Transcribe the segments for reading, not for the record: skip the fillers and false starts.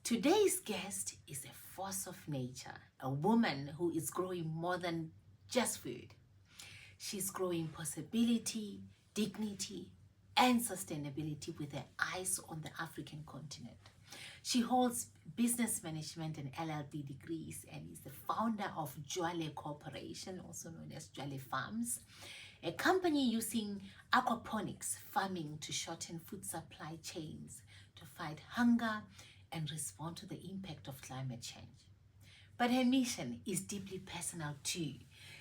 Today's guest is a force of nature, a woman who is growing more than just food. She's growing possibility, dignity, and sustainability with her eyes on the African continent. She holds business management and LLB degrees and is the founder of Jwale Corporation, also known as Jwale Farms, a company using aquaponics farming to shorten food supply chains, to fight hunger, and respond to the impact of climate change. But her mission is deeply personal too.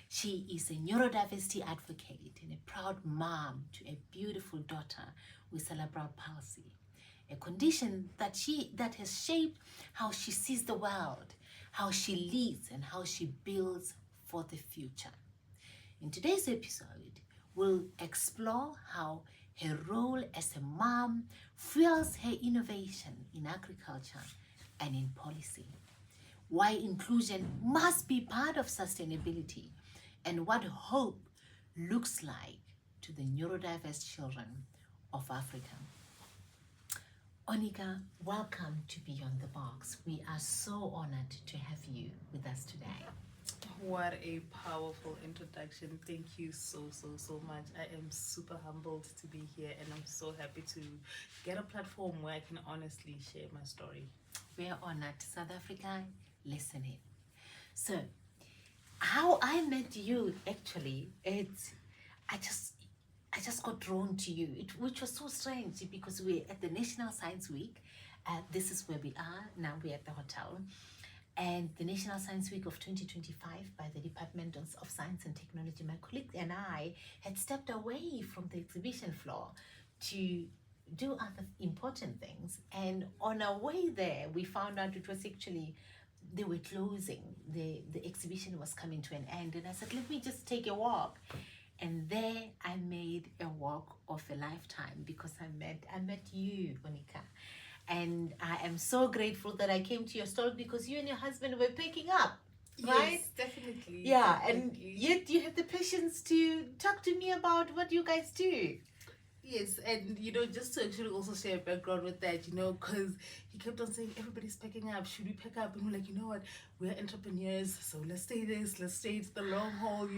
She is a neurodiversity advocate and a proud mom to a beautiful daughter with cerebral palsy, a condition that has shaped how she sees the world, how she leads, and how she builds for the future. In today's episode, we'll explore how her role as a mom fuels her innovation in agriculture and in policy, why inclusion must be part of sustainability, and what hope looks like to the neurodiverse children of Africa. Onicca, welcome to Beyond the Box. We are so honored to have you with us today. What a powerful introduction. Thank you so much. I am super humbled to be here, and I'm so happy to get a platform where I can honestly share my story. We are honored. South Africa, listen in. So, how I met you actually, I just got drawn to you, which was so strange because we're at the National Science Week. This is where we are now. We're at the hotel. And the National Science Week of 2025 by the Department of Science and Technology, my colleague and I had stepped away from the exhibition floor to do other important things. And on our way there, we found out it was actually, they were closing. The exhibition was coming to an end. And I said, let me just take a walk. And there I made a walk of a lifetime because I met you, Onicca. And I am so grateful that I came to your stall because you and your husband were picking up, right? Yes, definitely. Yeah, definitely. and yet you have the patience to talk to me about what you guys do. Yes, and just to actually also share a background with that, because he kept on saying everybody's picking up. Should we pick up? And we're like, you know what? We're entrepreneurs, so let's stay the long haul,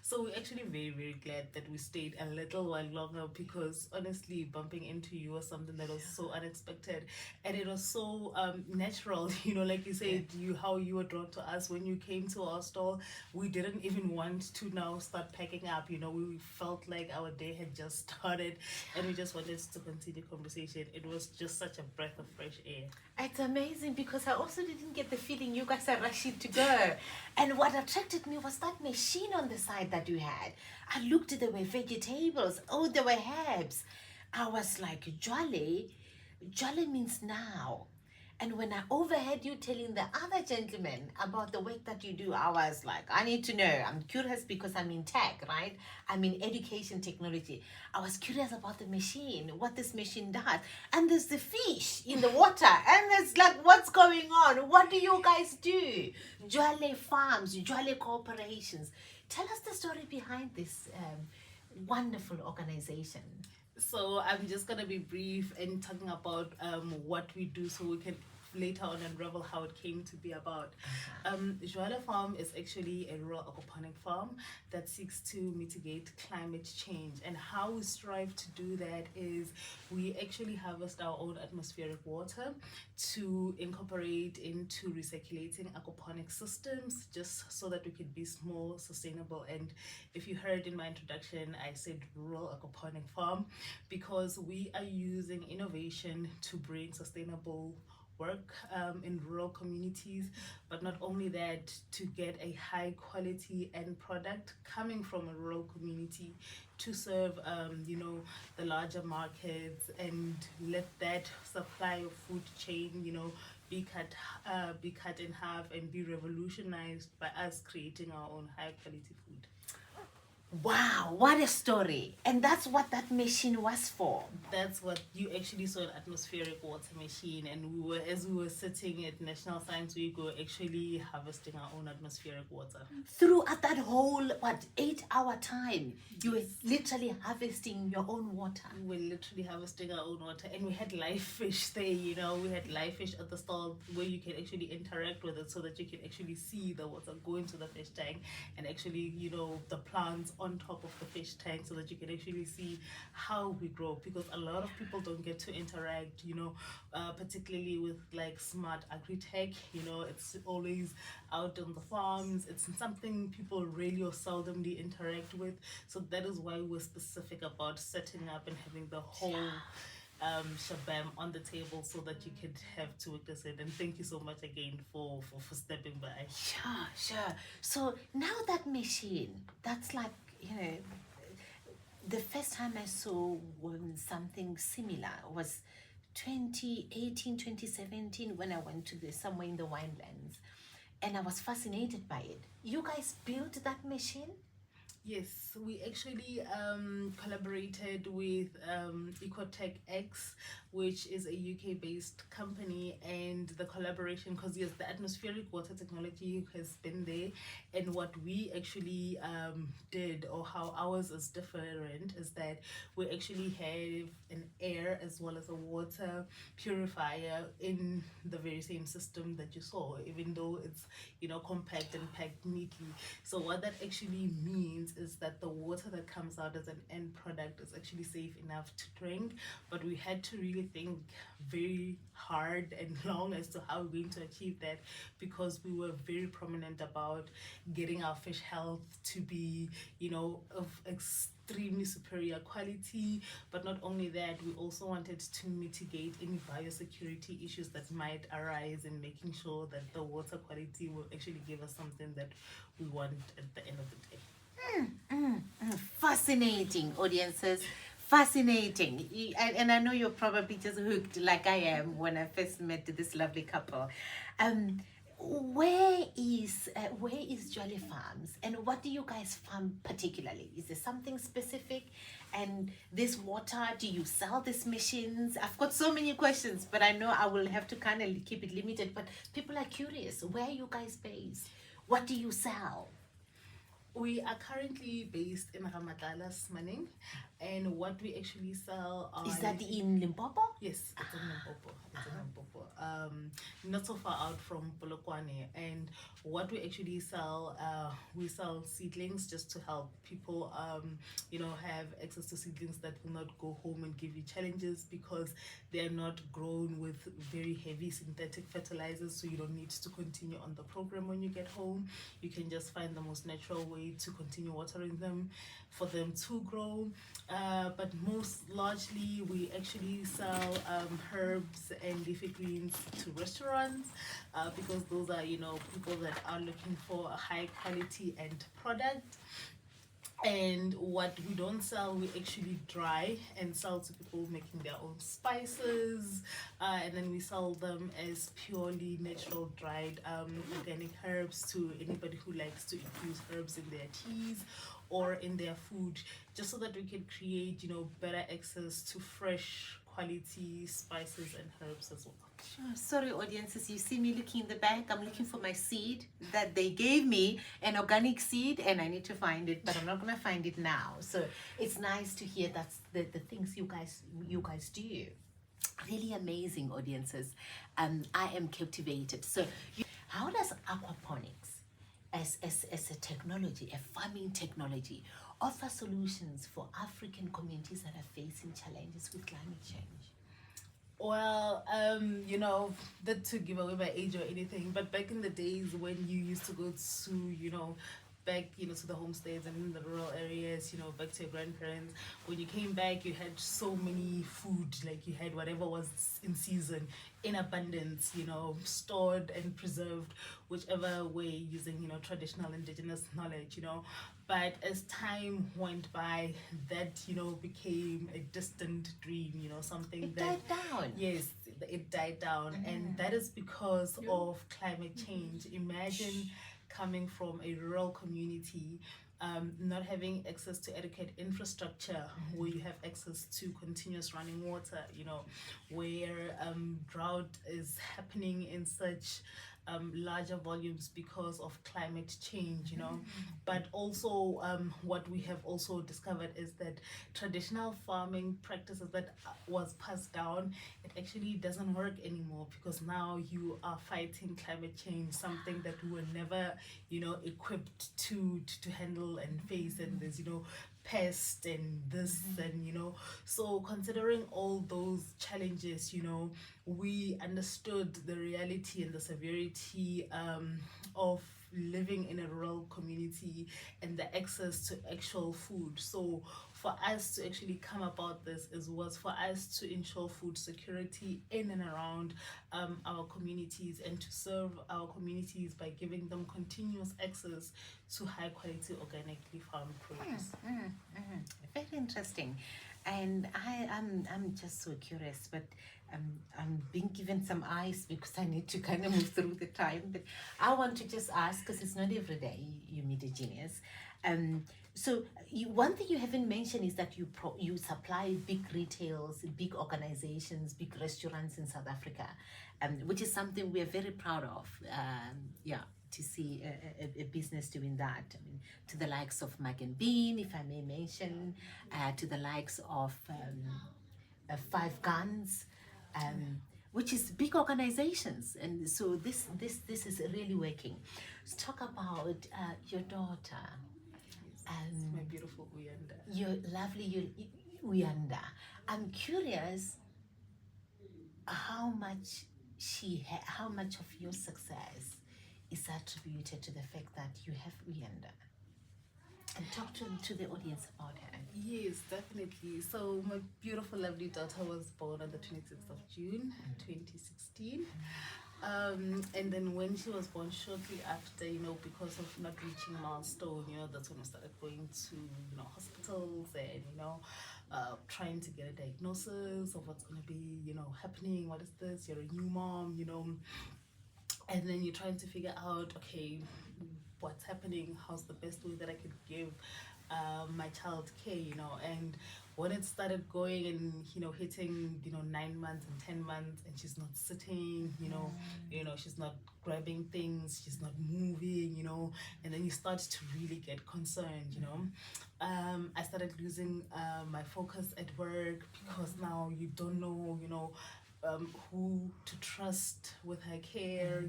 So we're actually very, very glad that we stayed a little while longer because honestly, bumping into you was something that was so unexpected, and it was so natural, like you said, how you were drawn to us when you came to our stall. We didn't even want to now start packing up, we felt like our day had just started. And we just wanted to continue conversation. It was just such a breath of fresh air. It's amazing because I also didn't get the feeling you guys are rushing to go. And what attracted me was that machine on the side that you had. I looked, there were vegetables. Oh, there were herbs. I was like, Jwale means now. And when I overheard you telling the other gentlemen about the work that you do, I was like, I need to know. I'm curious because I'm in tech, right? I'm in education technology. I was curious about the machine, what this machine does. And there's the fish in the water. And it's like, what's going on? What do you guys do? Jwale Farms, Jwale Corporations. Tell us the story behind this wonderful organization. So I'm just going to be brief and talking about what we do so we can later on unravel how it came to be about. Jwale Farm is actually a rural aquaponic farm that seeks to mitigate climate change, and how we strive to do that is we actually harvest our own atmospheric water to incorporate into recirculating aquaponic systems just so that we could be more sustainable. And if you heard in my introduction, I said rural aquaponic farm because we are using innovation to bring sustainable work in rural communities, but not only that, to get a high quality end product coming from a rural community to serve the larger markets and let that supply of food chain be cut in half and be revolutionized by us creating our own high quality food. Wow, what a story. And that's what that machine was for. That's what you actually saw, an atmospheric water machine, and as we were sitting at National Science Week, we were actually harvesting our own atmospheric water. Throughout that whole, 8-hour time, you were literally harvesting your own water. We were literally harvesting our own water, and we had live fish there, you know. We had live fish at the stall where you can actually interact with it so that you can actually see the water going to the fish tank, and actually, you know, the plants on top of the fish tank so that you can actually see how we grow, because a lot of people don't get to interact, you know, particularly with like smart agri-tech, you know. It's always out on the farms. It's something people really or seldomly interact with. So that is why we're specific about setting up and having the whole shabam on the table so that you could have to witness it. And thank you so much again for stepping by. Sure. So now that machine, that's like, you know, the first time I saw something similar was 2018, 2017, when I went to somewhere in the winelands, and I was fascinated by it. You guys built that machine? Yes, we actually collaborated with Ecotech X, which is a UK-based company, and the collaboration, because yes, the atmospheric water technology has been there, and what we actually did, or how ours is different, is that we actually have an air as well as a water purifier in the very same system that you saw, even though it's, you know, compact and packed neatly. So what that actually means is that the water that comes out as an end product is actually safe enough to drink, but we had to really think very hard and long as to how we're going to achieve that, because we were very prominent about getting our fish health to be, you know, of extremely superior quality. But not only that, we also wanted to mitigate any biosecurity issues that might arise in making sure that the water quality will actually give us something that we want at the end of the day. Fascinating, audiences. Fascinating. And I know you're probably just hooked like I am when I first met this lovely couple. Where is Jwale Farms, and what do you guys farm particularly? Is there something specific? And this water, do you sell these machines? I've got so many questions, but I know I will have to kind of keep it limited. But people are curious. Where are you guys based? What do you sell? We are currently based in Ramatla's Manning, and what we actually sell are... Is that in Limpopo? Yes, it's in Limpopo. It's in Limpopo. Not so far out from Polokwane. And what we actually sell, we sell seedlings just to help people, you know, have access to seedlings that will not go home and give you challenges, because they are not grown with very heavy synthetic fertilizers, so you don't need to continue on the program when you get home. You can just find the most natural way to continue watering them for them to grow. But most largely we actually sell herbs and leafy greens to restaurants, because those are, you know, people that are looking for a high quality end product. And what we don't sell, we actually dry and sell to people making their own spices, and then we sell them as purely natural dried organic herbs to anybody who likes to infuse herbs in their teas or in their food, just so that we can create, you know, better access to fresh quality spices and herbs as well. Sure. Sorry, audiences, you see me looking in the back. I'm looking for my seed that they gave me, an organic seed, and I need to find it, but I'm not going to find it now. So it's nice to hear that's the things you guys do. Really amazing, audiences. I am captivated. So how does aquaponics as a technology, a farming technology, offer solutions for African communities that are facing challenges with climate change? Well, you know, not to give away my age or anything, but back in the days when you used to go to, you know, back, you know, to the homestays and in the rural areas, you know, back to your grandparents, when you came back, you had so many food, like you had whatever was in season, in abundance, you know, stored and preserved, whichever way, using, you know, traditional indigenous knowledge, you know. But as time went by, that, you know, became a distant dream, you know, something It that died down. Yes, it died down, and that is because of climate change. Imagine coming from a rural community not having access to adequate infrastructure where you have access to continuous running water, where drought is happening in such larger volumes because of climate change, but also what we have also discovered is that traditional farming practices that was passed down, it actually doesn't work anymore, because now you are fighting climate change, something that we were never equipped to handle and face, and there's pest and this and so considering all those challenges, we understood the reality and the severity of living in a rural community and the access to actual food. So for us to actually come about this was for us to ensure food security in and around our communities, and to serve our communities by giving them continuous access to high quality organically farmed produce. Very interesting. And I'm just so curious, but I'm being given some eyes because I need to kind of move through the time. But I want to just ask, because it's not every day you meet a genius. So one thing you haven't mentioned is that you supply big retails, big organizations, big restaurants in South Africa, which is something we are very proud of. To see a business doing that. I mean, to the likes of Mac and Bean, if I may mention, to the likes of Five Guns, which is big organizations. And so this is really working. Let's talk about your daughter. My beautiful Uyanda. Your lovely Uyanda. I'm curious how much of your success is attributed to the fact that you have Uyanda. And talk to the audience about her. Yes, definitely. So my beautiful, lovely daughter was born on the 26th of June, 2016. And then when she was born, shortly after, because of not reaching a milestone, that's when we started going to, hospitals and, trying to get a diagnosis of what's going to be, happening. What is this? You're a new mom, and then you're trying to figure out, okay, what's happening? How's the best way that I could give my child care, and when it started going and hitting 9 months and 10 months, and she's not sitting, she's not grabbing things, she's not moving, and then you start to really get concerned. I started losing my focus at work, because now you don't know who to trust with her care.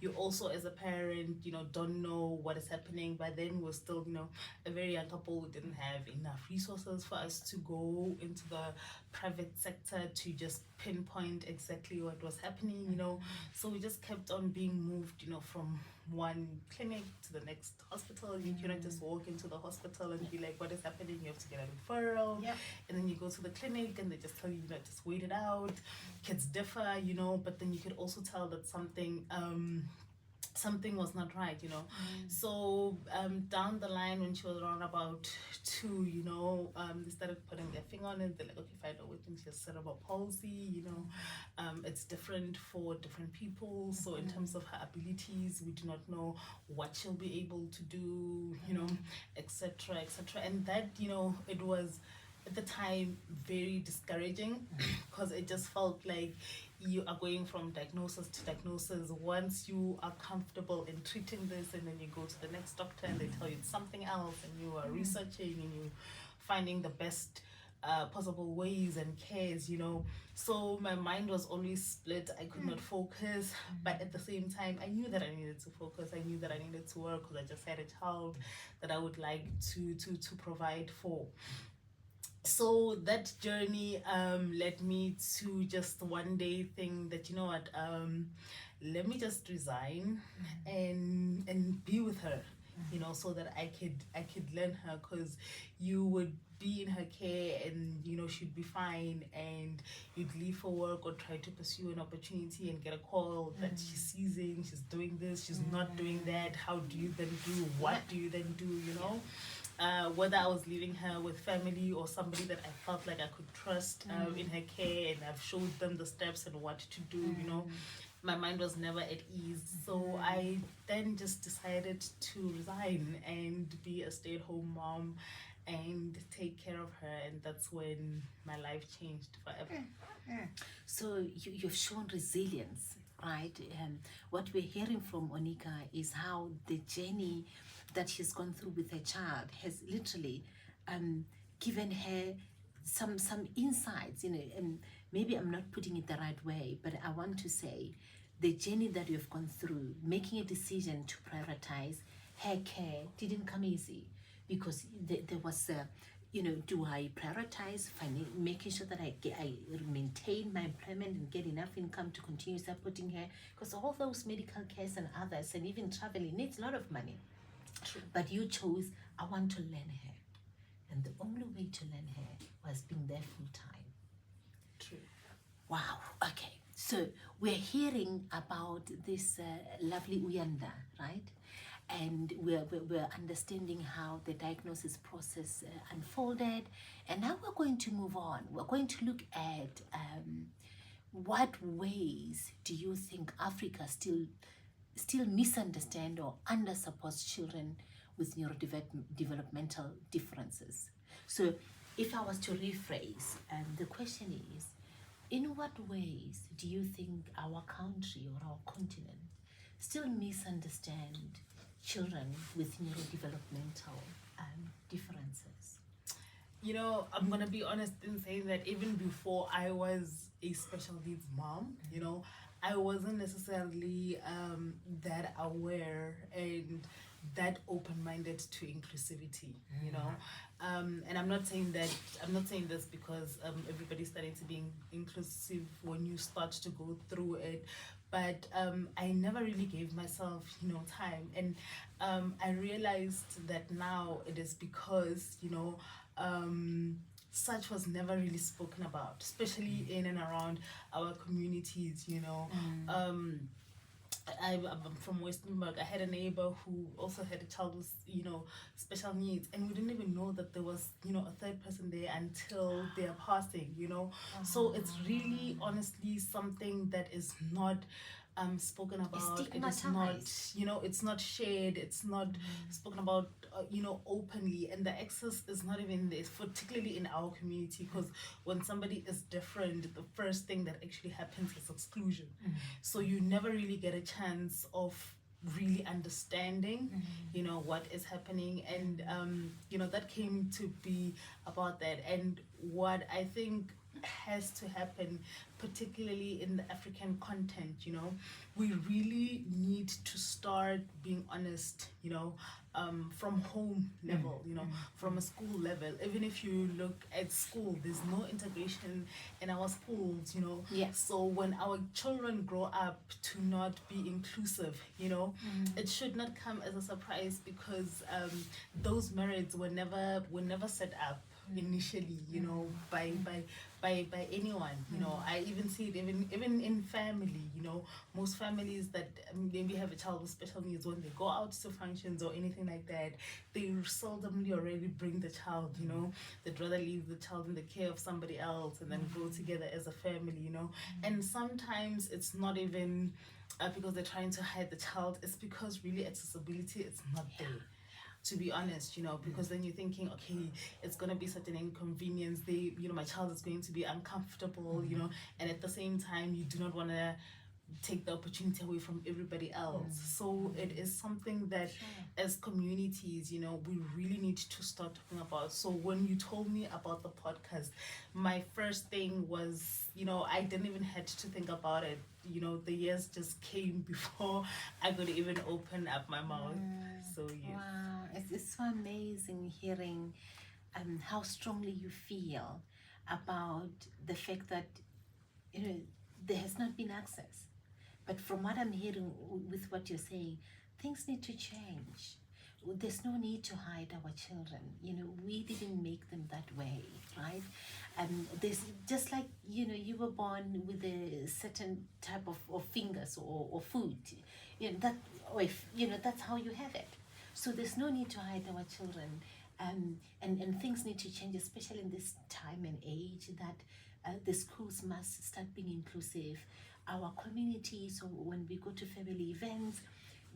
You also as a parent don't know what is happening. But then we're still a very young couple who didn't have enough resources for us to go into the private sector to just pinpoint exactly what was happening. So we just kept on being moved from one clinic to the next hospital. You cannot just walk into the hospital and be like, what is happening? You have to get a referral. And then you go to the clinic and they just tell you, just wait it out. Kids differ, but then you could also tell that something was not right, So down the line, when she was around about 2, they started putting their finger on it. They're like, okay, fine, we think she has cerebral palsy, it's different for different people. So in terms of her abilities, we do not know what she'll be able to do, etc., etc. And that, it was at the time very discouraging, because it just felt like you are going from diagnosis to diagnosis. Once you are comfortable in treating this, and then you go to the next doctor and they tell you it's something else, and you are researching and you finding the best possible ways and cares, So my mind was always split. I could not focus, but at the same time, I knew that I needed to focus. I knew that I needed to work, because I just had a child that I would like to provide for. So that journey led me to just one day think that, let me just resign and be with her, so that I could learn her, because you would be in her care and she'd be fine, and you'd leave for work or try to pursue an opportunity and get a call that she's seizing, she's doing this, she's not doing that. How do you then do? What do you then do? Whether I was leaving her with family or somebody that I felt like I could trust in her care, and I've showed them the steps and what to do, my mind was never at ease. So I then just decided to resign and be a stay-at-home mom and take care of her, and that's when my life changed forever. So you've shown resilience, right? What we're hearing from Onicca is how the journey that she's gone through with her child has literally given her some insights, you know, and maybe I'm not putting it the right way, but I want to say the journey that you've gone through, making a decision to prioritize her care didn't come easy, because there was you know, do I prioritize making sure that I maintain my employment and get enough income to continue supporting her, because all those medical cares and others and even traveling needs a lot of money. True. But you chose, I want to learn her, and the only way to learn her was being there full time. True. Wow. Okay, so we're hearing about this lovely Uyanda, right? And we're understanding how the diagnosis process unfolded, and now we're going to move on. We're going to look at what ways do you think Africa still misunderstand or under supports children with neurodevelopmental differences. So if I was to rephrase, the question is, in what ways do you think our country or our continent still misunderstand children with neurodevelopmental differences? You know, I'm gonna be honest in saying that even before I was a special needs mom, you know, I wasn't necessarily that aware and that open-minded to inclusivity, you know. And I'm not saying this because everybody's starting to be inclusive when you start to go through it, but I never really gave myself, you know, time. And I realized that now it is because, you know, such was never really spoken about, especially in and around our communities, you know. I'm from Westernburg. I had a neighbor who also had a child with, you know, special needs, and we didn't even know that there was, you know, a third person there until they are passing, you know. So it's really honestly something that is not spoken about. It is not, you know, it's not shared, it's not spoken about, you know, openly, and the access is not even there, particularly in our community, because when somebody is different, the first thing that actually happens is exclusion. So you never really get a chance of really understanding, you know, what is happening. And you know, that came to be about that. And what I think has to happen, particularly in the African content, you know, we really need to start being honest, you know, from home level, you know, from a school level. Even if you look at school, there's no integration in our schools, you know. Yes. So when our children grow up to not be inclusive, you know, it should not come as a surprise, because those merits were never set up initially, you know, by anyone, you know. I even see it even in family, you know. Most families that maybe have a child with special needs, when they go out to functions or anything like that, they seldomly already bring the child, you know. They'd rather leave the child in the care of somebody else and then grow together as a family, you know. And sometimes it's not even because they're trying to hide the child, it's because really accessibility is not there, to be honest, you know, because then you're thinking, okay, it's going to be such an inconvenience. You know, my child is going to be uncomfortable, you know, and at the same time, you do not want to take the opportunity away from everybody else. So it is something that as communities, you know, we really need to start talking about. So when you told me about the podcast, my first thing was, you know, I didn't even had to think about it. You know, the years just came before I could even open up my mouth. So yeah. Wow, it's so amazing hearing how strongly you feel about the fact that, you know, there has not been access. But from what I'm hearing with what you're saying, things need to change. There's no need to hide our children. You know, we didn't make them that way, right? There's just like, you know, you were born with a certain type of fingers or food, you know, that, or if, you know, that's how you have it. So there's no need to hide our children. And things need to change, especially in this time and age that the schools must start being inclusive. our community, so when we go to family events,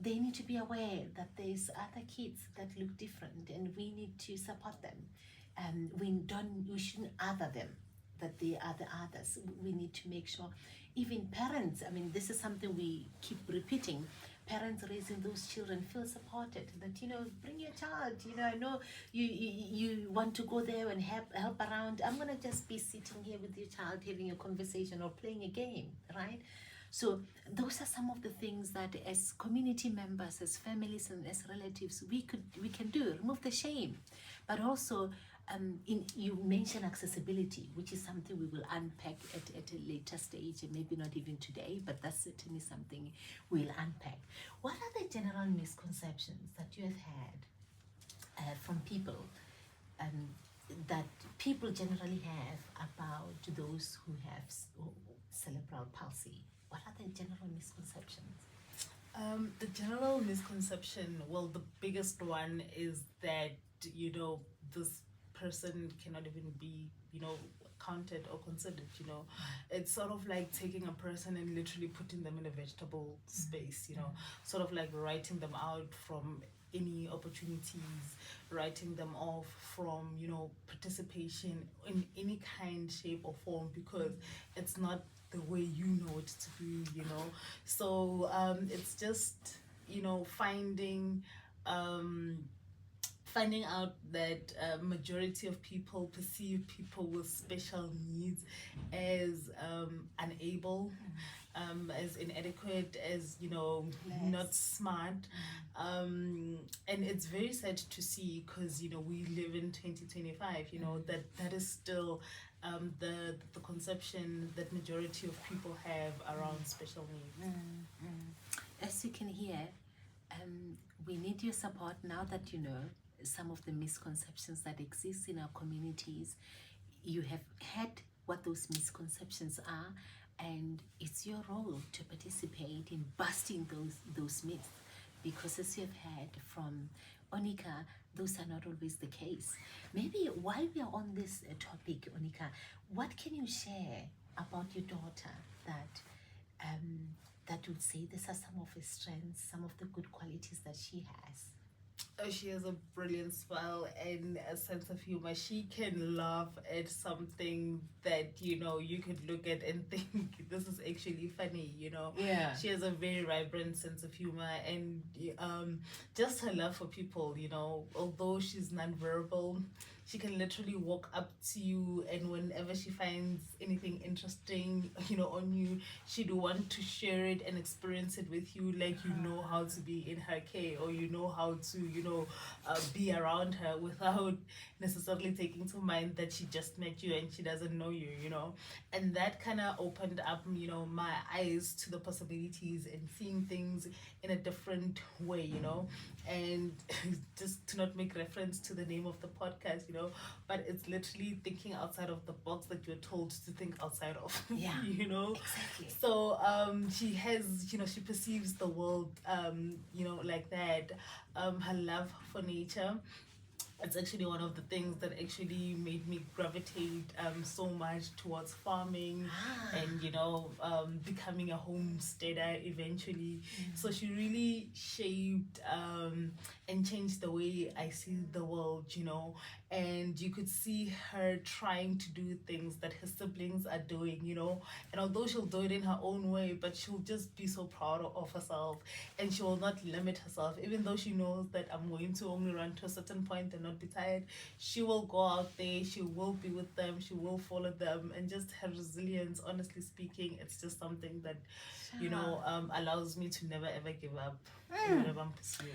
they need to be aware that there's other kids that look different and we need to support them. We shouldn't other them, that they are the others. We need to make sure, even parents, I mean, this is something we keep repeating, parents raising those children feel supported, that, you know, bring your child, you know, I know you want to go there and help around. I'm gonna just be sitting here with your child having a conversation or playing a game, right? So those are some of the things that as community members, as families and as relatives, we can do. Remove the shame. But also, you mentioned accessibility, which is something we will unpack at a later stage, and maybe not even today, but that's certainly something we'll unpack. What are the general misconceptions that you have had from people, that people generally have about those who have cerebral palsy? What are the general misconceptions? The general misconception, well, the biggest one is that, you know, this person cannot even be, you know, counted or considered, you know. It's sort of like taking a person and literally putting them in a vegetable space, you know, sort of like writing them out from any opportunities, writing them off from, you know, participation in any kind, shape or form, because it's not the way you know it to be, you know. So it's just, you know, finding out that majority of people perceive people with special needs as unable, as inadequate, as, you know, not smart, and it's very sad to see, because, you know, we live in 2025, you know, that is still the conception that majority of people have around special needs. As you can hear, we need your support now that you know some of the misconceptions that exist in our communities. You have heard what those misconceptions are, and it's your role to participate in busting those myths, because as you've heard from Onicca, those are not always the case. Maybe while we are on this topic, Onicca, what can you share about your daughter that would say these are some of her strengths, some of the good qualities that she has? She has a brilliant smile and a sense of humor. She can laugh at something that, you know, you could look at and think this is actually funny, you know. Yeah. She has a very vibrant sense of humor, and just her love for people, you know. Although she's nonverbal, she can literally walk up to you, and whenever she finds anything interesting, you know, on you, she'd want to share it and experience it with you, like, you know how to be in her care, or you know how to, you know, be around her without necessarily taking to mind that she just met you and she doesn't know you, you know. And that kind of opened up, you know, my eyes to the possibilities and seeing things in a different way, you know. And just to not make reference to the name of the podcast, you know, but it's literally thinking outside of the box that you're told to think outside of. Yeah, you know. exactly. So she has, you know, she perceives the world, you know, like that. Her love for nature, it's actually one of the things that actually made me gravitate so much towards farming and, you know, becoming a homesteader eventually. So she really shaped and changed the way I see the world, you know. And you could see her trying to do things that her siblings are doing, you know. And although she'll do it in her own way, but she'll just be so proud of herself, and she will not limit herself. Even though she knows that I'm going to only run to a certain point and not be tired, she will go out there, she will be with them, she will follow them. And just her resilience, honestly speaking, it's just something that, you know, allows me to never ever give up in whatever I'm pursuing.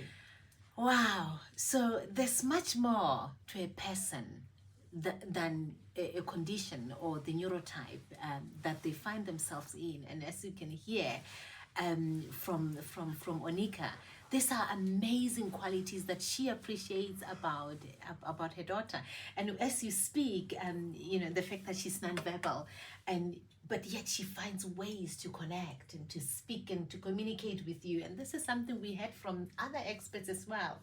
Wow. So there's much more to a person than a condition or the neurotype that they find themselves in. And as you can hear from Onicca, these are amazing qualities that she appreciates about her daughter. And as you speak, you know, the fact that she's nonverbal, but yet she finds ways to connect and to speak and to communicate with you. And this is something we heard from other experts as well,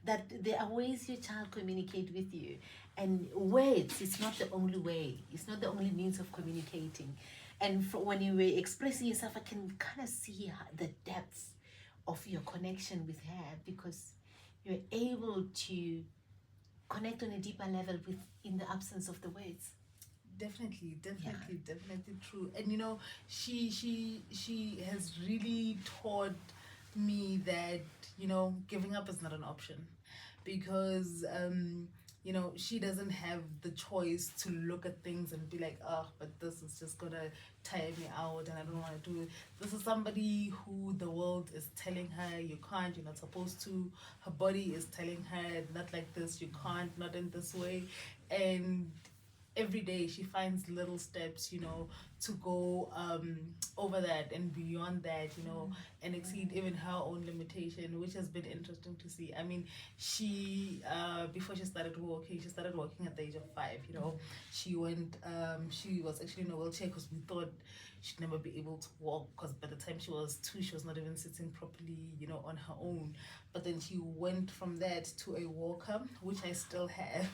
that there are ways your child communicate with you. And words is not the only way. It's not the only means of communicating. And when you were expressing yourself, I can kind of see the depth of your connection with her, because you're able to connect on a deeper level with in the absence of the words. Definitely true. And you know, she has really taught me that, you know, giving up is not an option, because you know, she doesn't have the choice to look at things and be like, oh, but this is just gonna tire me out and I don't want to do it. This is somebody who the world is telling her, you can't, you're not supposed to. Her body is telling her, not like this, you can't, not in this way. And every day she finds little steps, you know, to go over that and beyond that, you know, and exceed even her own limitation, which has been interesting to see. I mean, she before she started walking at the age of 5, you know. She went she was actually in a wheelchair because we thought she'd never be able to walk, because by the time she was 2 she was not even sitting properly, you know, on her own. But then she went from that to a walker, which I still have.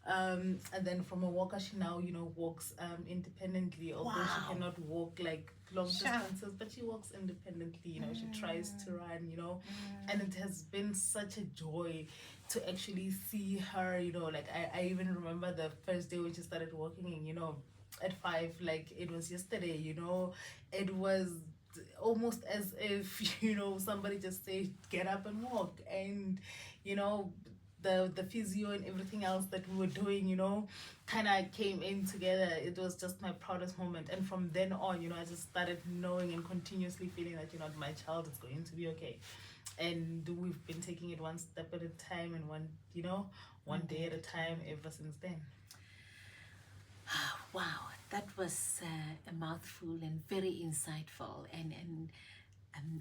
And then from a walker she now, you know, walks independently, although she cannot walk like long distances, but she walks independently, you know. She tries to run, you know. And it has been such a joy to actually see her, you know, like I even remember the first day when she started walking, you know, at 5, like it was yesterday, you know. It was almost as if, you know, somebody just said get up and walk. And you know, the physio and everything else that we were doing, you know, kind of came in together. It was just my proudest moment. And from then on, you know, I just started knowing and continuously feeling that, you know, my child is going to be okay. And we've been taking it one step at a time, and one day at a time ever since then. Wow, that was a mouthful and very insightful. And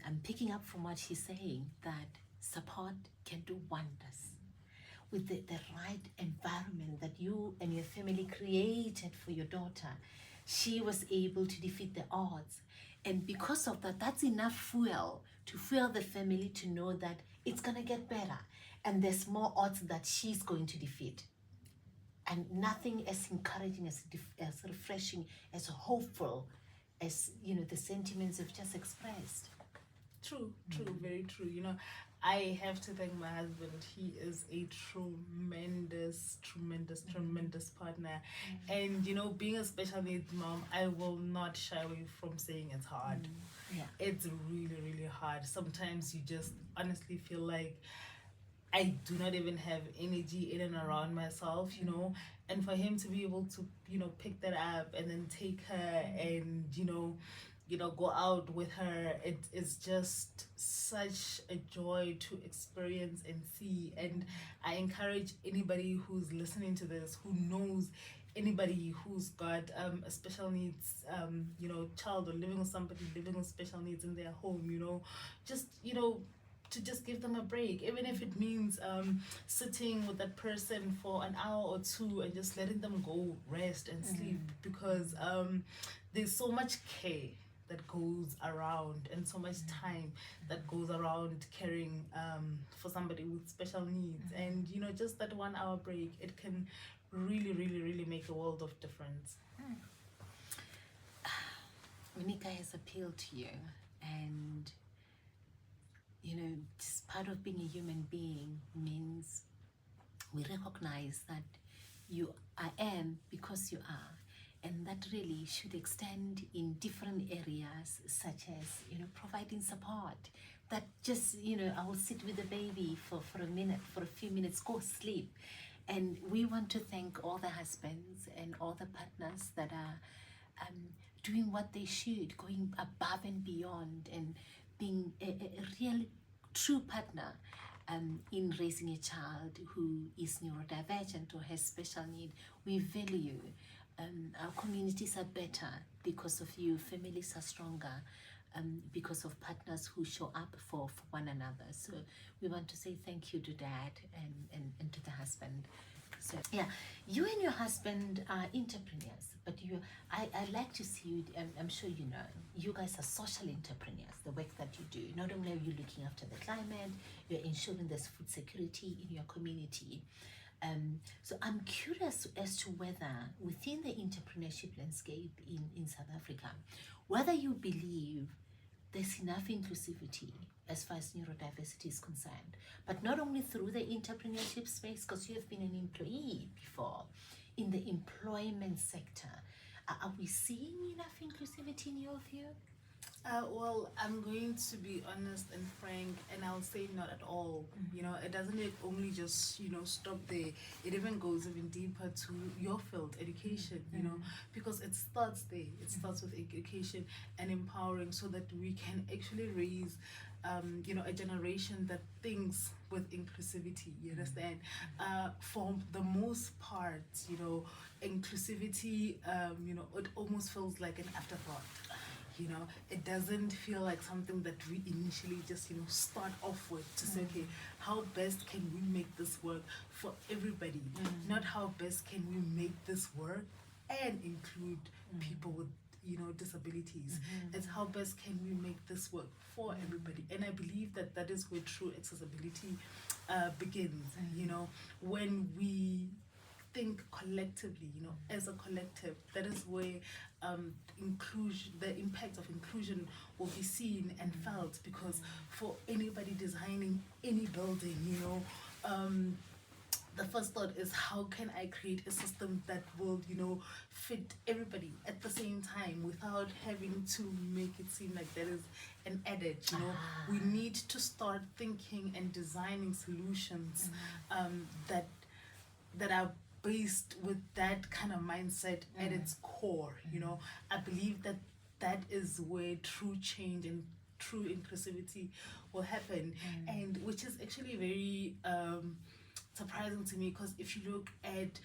I'm picking up from what she's saying, that support can do wonders. With the right environment that you and your family created for your daughter, she was able to defeat the odds. And because of that, that's enough fuel to fuel the family to know that it's going to get better. And there's more odds that she's going to defeat. And nothing as encouraging, as refreshing, as hopeful as, you know, the sentiments you've just expressed. True, very true. You know, I have to thank my husband. He is a tremendous partner. And you know, being a special needs mom, I will not shy away from saying it's hard. It's really hard. Sometimes you just honestly feel like I do not even have energy in and around myself, you know. And for him to be able to, you know, pick that up and then take her and, you know, go out with her, it is just such a joy to experience and see. And I encourage anybody who's listening to this, who knows anybody who's got a special needs, you know, child, or living with somebody living with special needs in their home, you know, just, you know, to just give them a break, even if it means sitting with that person for an hour or 2 and just letting them go rest and sleep, because there's so much care that goes around, and so much time that goes around caring for somebody with special needs. And you know, just that 1 hour break, it can really make a world of difference. Onicca has appealed to you, and you know, just part of being a human being means we recognize that you are because you are. And that really should extend in different areas, such as, you know, providing support. That just, you know, I will sit with the baby for a minute, for a few minutes, go sleep. And we want to thank all the husbands and all the partners that are doing what they should, going above and beyond, and being a real true partner in raising a child who is neurodivergent or has special need. We value. Our communities are better because of you. Families are stronger because of partners who show up for one another. So we want to say thank you to Dad and to the husband. So yeah, you and your husband are entrepreneurs, but I like to see you, I'm sure you know, you guys are social entrepreneurs, the work that you do. Not only are you looking after the climate, you're ensuring there's food security in your community. So I'm curious as to whether within the entrepreneurship landscape in South Africa, whether you believe there's enough inclusivity as far as neurodiversity is concerned, but not only through the entrepreneurship space, because you have been an employee before, in the employment sector. Are we seeing enough inclusivity in your view? Well, I'm going to be honest and frank, and I'll say not at all. You know, it doesn't only just, stop there. It even goes even deeper to your field, education, because it starts there. It starts with education and empowering so that we can actually raise, a generation that thinks with inclusivity, you understand? For the most part, inclusivity, it almost feels like an afterthought. It doesn't feel like something that we initially just, start off with to say, okay, how best can we make this work for everybody? Not how best can we make this work and include people with, disabilities. It's how best can we make this work for everybody? And I believe that that is where true accessibility begins, when we think collectively, as a collective. That is where inclusion, the impact of inclusion will be seen and felt, because for anybody designing any building, the first thought is, how can I create a system that will, fit everybody at the same time without having to make it seem like there is an adage, We need to start thinking and designing solutions that are based with that kind of mindset at its core. I believe that that is where true change and true inclusivity will happen, and which is actually very surprising to me, because if you look at,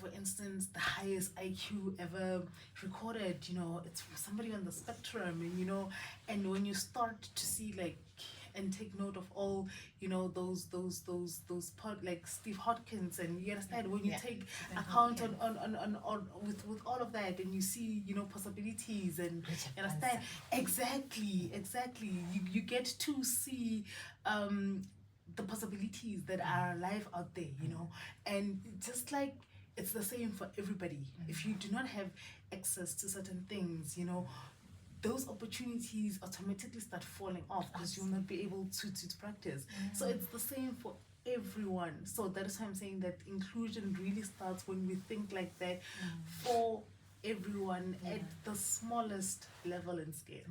for instance, the highest IQ ever recorded, it's from somebody on the spectrum, and when you start to see and take note of all, those part like Steve Hawkins, and you understand when you take account on with all of that, and you see, possibilities, and you understand exactly you get to see the possibilities that are alive out there, and just like it's the same for everybody. If you do not have access to certain things, those opportunities automatically start falling off, because you'll not be able to practice. So it's the same for everyone. So that is why I'm saying that inclusion really starts when we think like that for everyone at the smallest level and scale.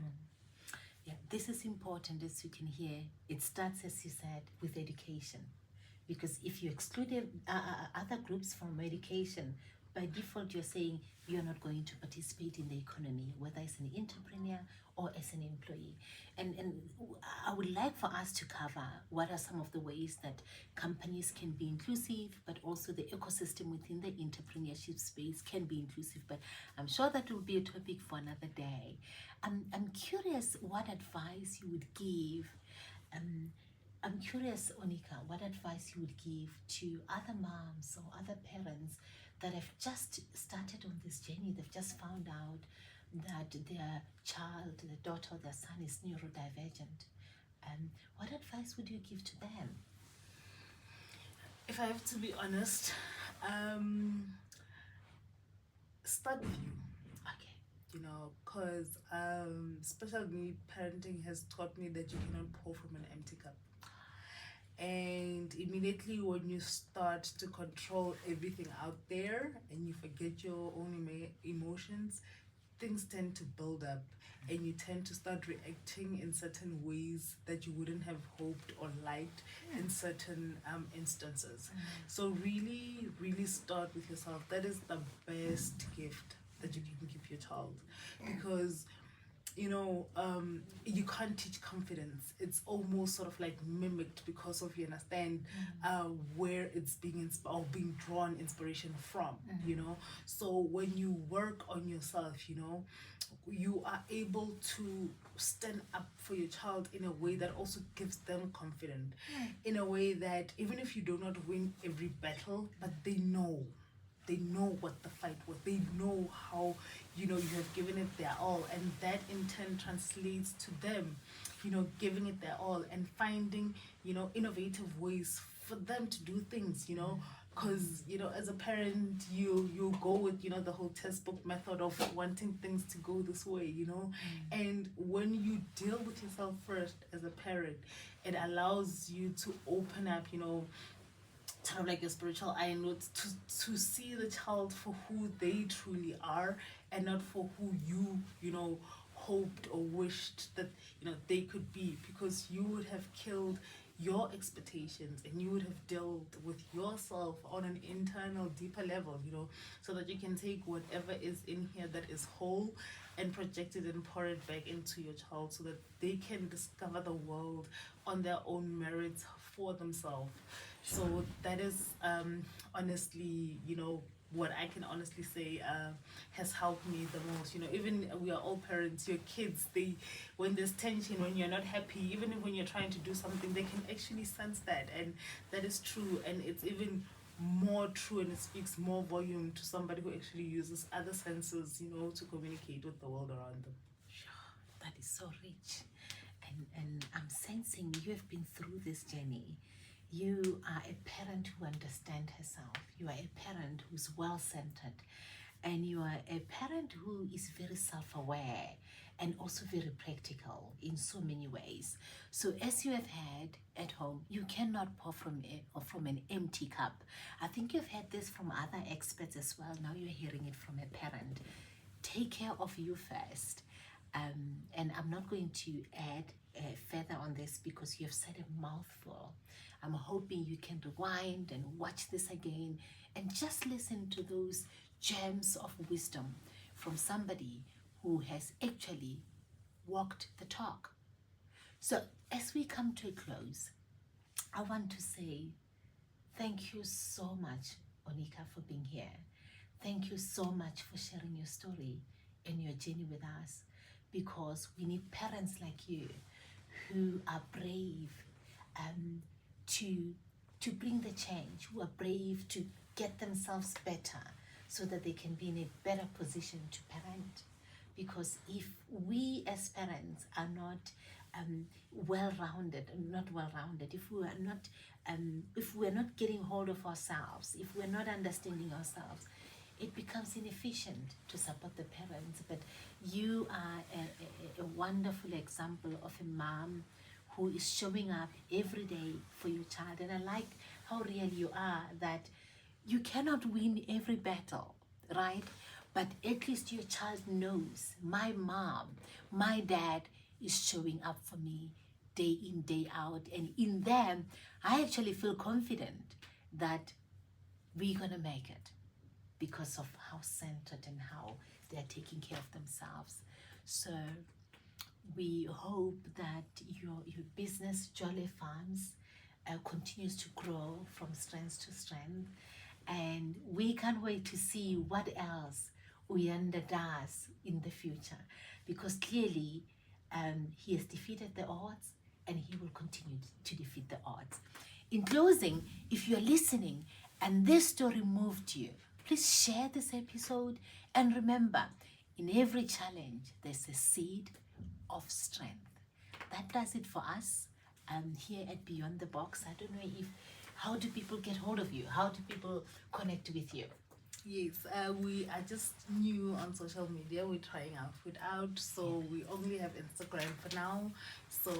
Yeah, this is important, as you can hear. It starts, as you said, with education. Because if you exclude other groups from education, by default, you're saying you're not going to participate in the economy, whether as an entrepreneur or as an employee. And I would like for us to cover what are some of the ways that companies can be inclusive, but also the ecosystem within the entrepreneurship space can be inclusive. But I'm sure that will be a topic for another day. I'm curious what advice you would give. I'm curious, Onicca, what advice you would give to other moms or other parents that have just started on this journey. They've just found out that their child, their daughter, their son is neurodivergent. What advice would you give to them? If I have to be honest, start with you. Okay. Because special need parenting has taught me that you cannot pour from an empty cup. And immediately when you start to control everything out there and you forget your own emotions, things tend to build up, and you tend to start reacting in certain ways that you wouldn't have hoped or liked in certain instances. So really, really start with yourself. That is the best gift that you can give your child, because you can't teach confidence. It's almost sort of like mimicked, because of, you understand, where it's being being drawn inspiration from, So when you work on yourself, you are able to stand up for your child in a way that also gives them confidence, in a way that even if you do not win every battle, but they know what the fight was. They know how, you have given it their all, and that in turn translates to them, giving it their all and finding, innovative ways for them to do things, because as a parent you go with the whole textbook method of wanting things to go this way, and when you deal with yourself first as a parent, it allows you to open up, sort of like a spiritual eye to see the child for who they truly are, and not for who you hoped or wished that they could be, because you would have killed your expectations and you would have dealt with yourself on an internal deeper level, so that you can take whatever is in here that is whole and project it and pour it back into your child, so that they can discover the world on their own merits for themselves. So that is honestly, what I can honestly say has helped me the most. Even we are all parents, your kids, when there's tension, when you're not happy, even when you're trying to do something, they can actually sense that, and that is true. And it's even more true, and it speaks more volume to somebody who actually uses other senses, to communicate with the world around them. Sure, that is so rich. And I'm sensing you have been through this journey. You are a parent who understands herself. You are a parent who's well-centered. And you are a parent who is very self-aware and also very practical in so many ways. So as you have had at home, you cannot pour from an empty cup. I think you've had this from other experts as well. Now you're hearing it from a parent. Take care of you first. And I'm not going to add further on this because you've said a mouthful. I'm hoping you can rewind and watch this again and just listen to those gems of wisdom from somebody who has actually walked the talk. So as we come to a close, I want to say thank you so much, Onicca, for being here. Thank you so much for sharing your story and your journey with us, because we need parents like you who are brave to bring the change, who are brave to get themselves better so that they can be in a better position to parent. Because if we as parents are not well-rounded, if we're not getting hold of ourselves, if we're not understanding ourselves, it becomes inefficient to support the parents. But you are a wonderful example of a mom who is showing up every day for your child. And I like how real you are, that you cannot win every battle, right? But at least your child knows, my mom, my dad is showing up for me day in, day out. And in them, I actually feel confident that we're gonna make it because of how centered and how they're taking care of themselves. So we hope that your business, Jwale Farms, continues to grow from strength to strength. And we can't wait to see what else Uyanda does in the future, because clearly he has defeated the odds and he will continue to defeat the odds. In closing, if you're listening and this story moved you, please share this episode, and remember, in every challenge, there's a seed of strength. That does it for us here at Beyond the Box. I don't know how do people get hold of you? How do people connect with you? Yes, we are just new on social media. We're trying our foot out, so we only have Instagram for now. So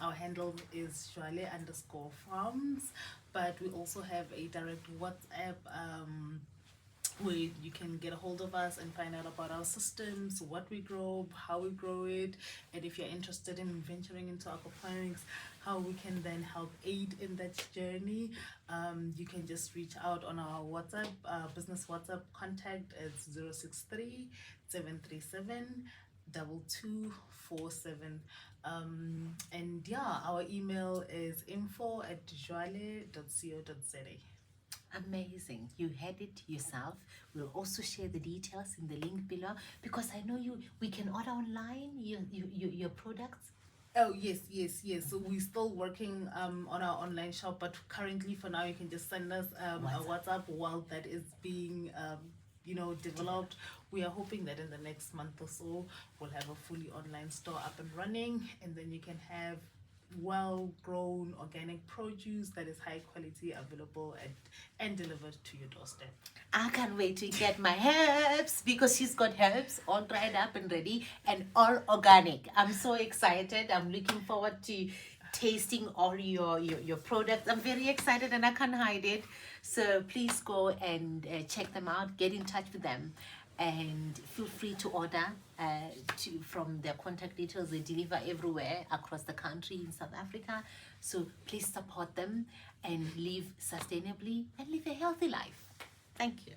our handle is Jwale_farms, but we also have a direct WhatsApp where you can get a hold of us and find out about our systems, what we grow, how we grow it, and if you're interested in venturing into aquaponics, how we can then help aid in that journey. You can just reach out on our WhatsApp, business WhatsApp contact at 063-737-2247. And yeah, our email is info@jwale.co.za. Amazing. You had it yourself. We'll also share the details in the link below, because I know we can order online your products. Oh, yes. So we're still working on our online shop, but currently for now you can just send us a WhatsApp while that is being developed. We are hoping that in the next month or so we'll have a fully online store up and running, and then you can have well-grown organic produce that is high quality, available and delivered to your doorstep. I can't wait to get my herbs because she's got herbs all dried up and ready and all organic. I'm so excited. I'm looking forward to tasting all your products. I'm very excited and I can't hide it. So please go and check them out. Get in touch with them. And feel free to order from their contact details. They deliver everywhere across the country in South Africa. So please support them and live sustainably and live a healthy life. Thank you.